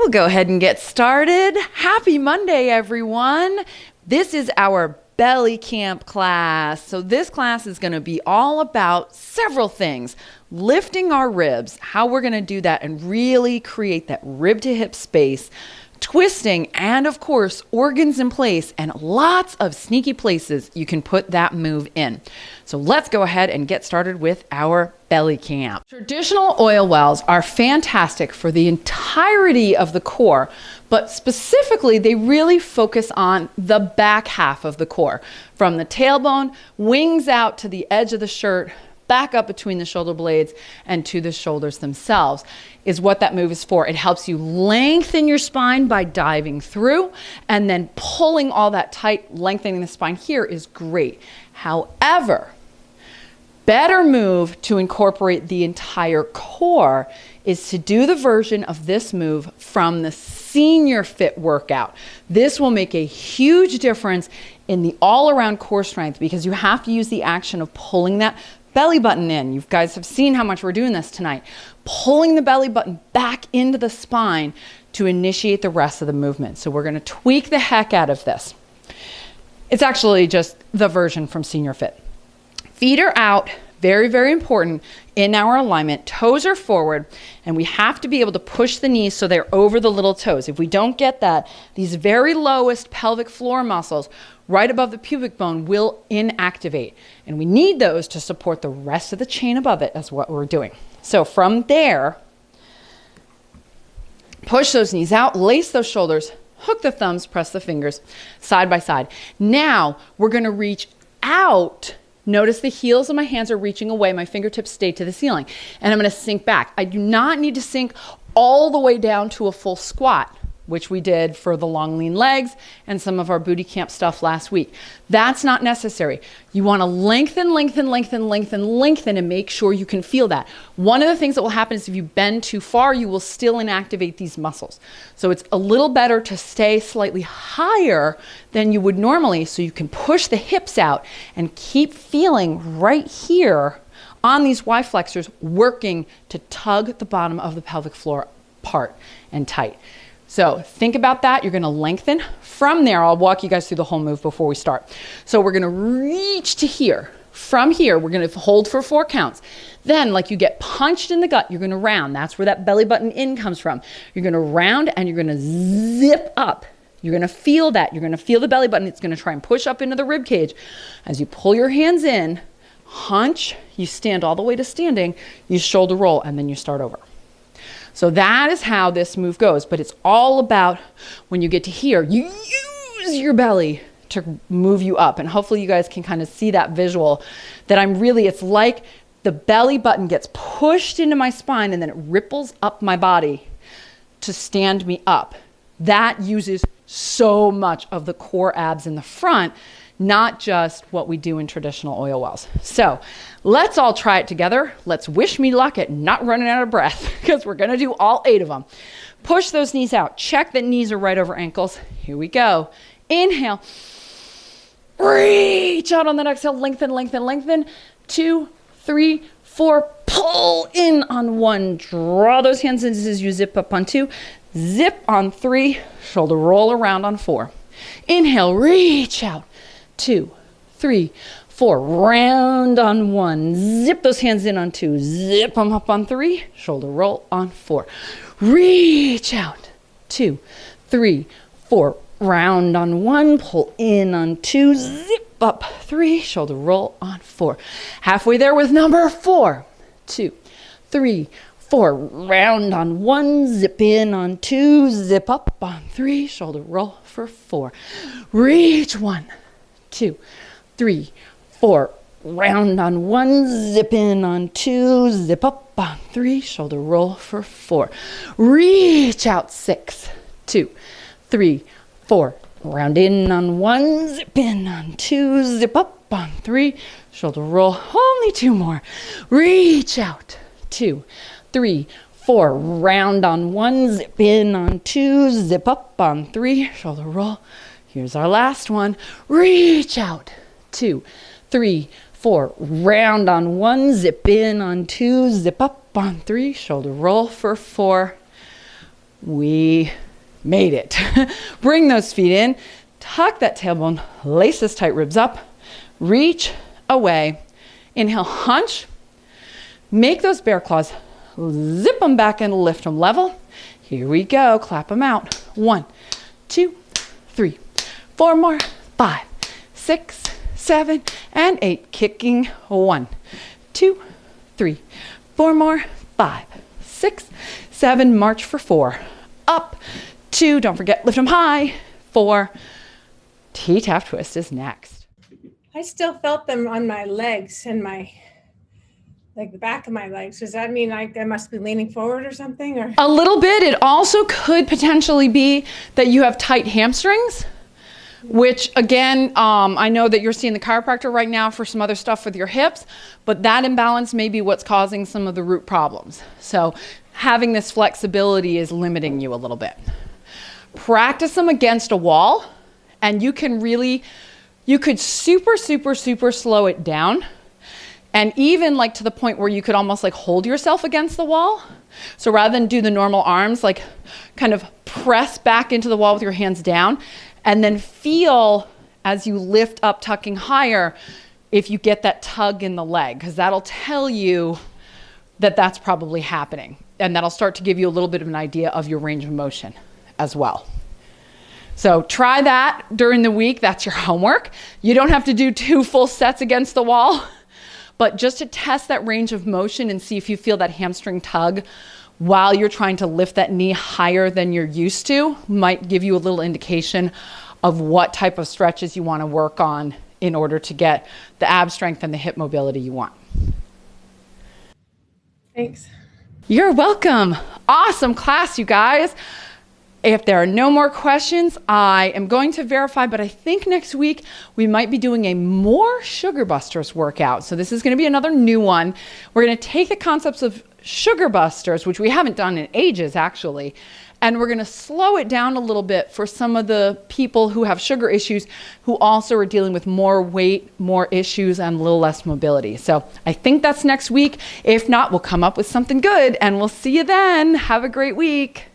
We'll go ahead and get started. Happy Monday, everyone. This is our belly camp class. So this class is going to be all about several things. Lifting our ribs, how we're going to do that and really create that rib to hip space. Twisting, and of course, organs in place and lots of sneaky places you can put that move in. So let's go ahead and get started with our belly camp. Traditional oil wells are fantastic for the entirety of the core, but specifically they really focus on the back half of the core, from the tailbone, wings out to the edge of the shirt, back up between the shoulder blades and to the shoulders themselves is what that move is for. It helps you lengthen your spine by diving through, and then pulling all that tight, lengthening the spine here is great. However, better move to incorporate the entire core is to do the version of this move from the senior fit workout. This will make a huge difference in the all-around core strength because you have to use the action of pulling that belly button in. You guys have seen how much we're doing this tonight. Pulling the belly button back into the spine to initiate the rest of the movement. So we're going to tweak the heck out of this. It's actually just the version from Senior Fit. Feet are out, very, very important in our alignment. Toes are forward, and we have to be able to push the knees so they're over the little toes. If we don't get that, these very lowest pelvic floor muscles right above the pubic bone will inactivate. And we need those to support the rest of the chain above it. That's what we're doing. So from there, push those knees out, lace those shoulders, hook the thumbs, press the fingers side by side. Now we're going to reach out. Notice the heels of my hands are reaching away. My fingertips stay to the ceiling. And I'm going to sink back. I do not need to sink all the way down to a full squat, which we did for the long lean legs and some of our booty camp stuff last week. That's not necessary. You want to lengthen, lengthen, lengthen, lengthen, lengthen, and make sure you can feel that. One of the things that will happen is if you bend too far, you will still inactivate these muscles. So it's a little better to stay slightly higher than you would normally so you can push the hips out and keep feeling right here on these Y flexors working to tug the bottom of the pelvic floor apart and tight. So think about that. You're going to lengthen. From there, I'll walk you guys through the whole move before we start. So we're going to reach to here. From here, we're going to hold for 4 counts. Then, like you get punched in the gut, you're going to round. That's where that belly button in comes from. You're going to round and you're going to zip up. You're going to feel that. You're going to feel the belly button. It's going to try and push up into the rib cage. As you pull your hands in, hunch, you stand all the way to standing, you shoulder roll, and then you start over. So that is how this move goes, but it's all about when you get to here, you use your belly to move you up. And hopefully you guys can kind of see that visual that it's like the belly button gets pushed into my spine and then it ripples up my body to stand me up. That uses so much of the core abs in the front, not just what we do in traditional oil wells. So let's all try it together. Let's wish me luck at not running out of breath because we're going to do all 8 of them. Push those knees out. Check that knees are right over ankles. Here we go. Inhale. Reach out on that exhale. Lengthen, lengthen, lengthen. 2, 3, 4. Pull in on 1. Draw those hands in as you zip up on 2. Zip on 3. Shoulder roll around on 4. Inhale. Reach out. 2, 3, 4. Round on 1. Zip those hands in on 2. Zip them up on 3. Shoulder roll on 4. Reach out. 2, 3, 4. Round on 1. Pull in on 2. Zip up 3. Shoulder roll on 4. Halfway there with number 4. 2, 3, 4. Round on 1. Zip in on 2. Zip up on 3. Shoulder roll for 4. Reach 1. 2, 3, 4. Round on 1, zip in on 2, zip up on 3, shoulder roll for 4. Reach out 6, 2, 3, 4. Round in on 1, zip in on 2, zip up on 3, shoulder roll. Only 2 more. Reach out 2, 3, 4. Round on 1, zip in on 2, zip up on 3, shoulder roll. Here's our last one. Reach out. 2, 3, 4. Round on 1, zip in on 2, zip up on 3, shoulder roll for 4. We made it. Bring those feet in, tuck that tailbone, lace those tight ribs up, reach away. Inhale, hunch. Make those bear claws, zip them back and lift them level. Here we go, clap them out. 1, 2, 3, 4 more, 5, 6, 7, and 8. Kicking. 1, 2, 3, 4 more, 5, 6, 7. March for 4. Up, 2, don't forget, lift them high. 4, T-tap twist is next. I still felt them on my legs and like the back of my legs. Does that mean I must be leaning forward or something? Or a little bit. It also could potentially be that you have tight hamstrings, which again, I know that you're seeing the chiropractor right now for some other stuff with your hips, but that imbalance may be what's causing some of the root problems. So having this flexibility is limiting you a little bit. Practice them against a wall, and you could super slow it down. And even like to the point where you could almost like hold yourself against the wall. So rather than do the normal arms, like kind of press back into the wall with your hands down, and then feel as you lift up, tucking higher, if you get that tug in the leg, because that'll tell you that that's probably happening. And that'll start to give you a little bit of an idea of your range of motion as well. So try that during the week. That's your homework. You don't have to do 2 full sets against the wall. But just to test that range of motion and see if you feel that hamstring tug while you're trying to lift that knee higher than you're used to might give you a little indication of what type of stretches you want to work on in order to get the ab strength and the hip mobility you want. Thanks. You're welcome. Awesome class, you guys. If there are no more questions, I am going to verify, but I think next week we might be doing a more Sugar Busters workout. So this is going to be another new one. We're going to take the concepts of Sugar Busters, which we haven't done in ages actually, and we're going to slow it down a little bit for some of the people who have sugar issues who also are dealing with more weight, more issues, and a little less mobility. So I think that's next week. If not, we'll come up with something good, and we'll see you then. Have a great week.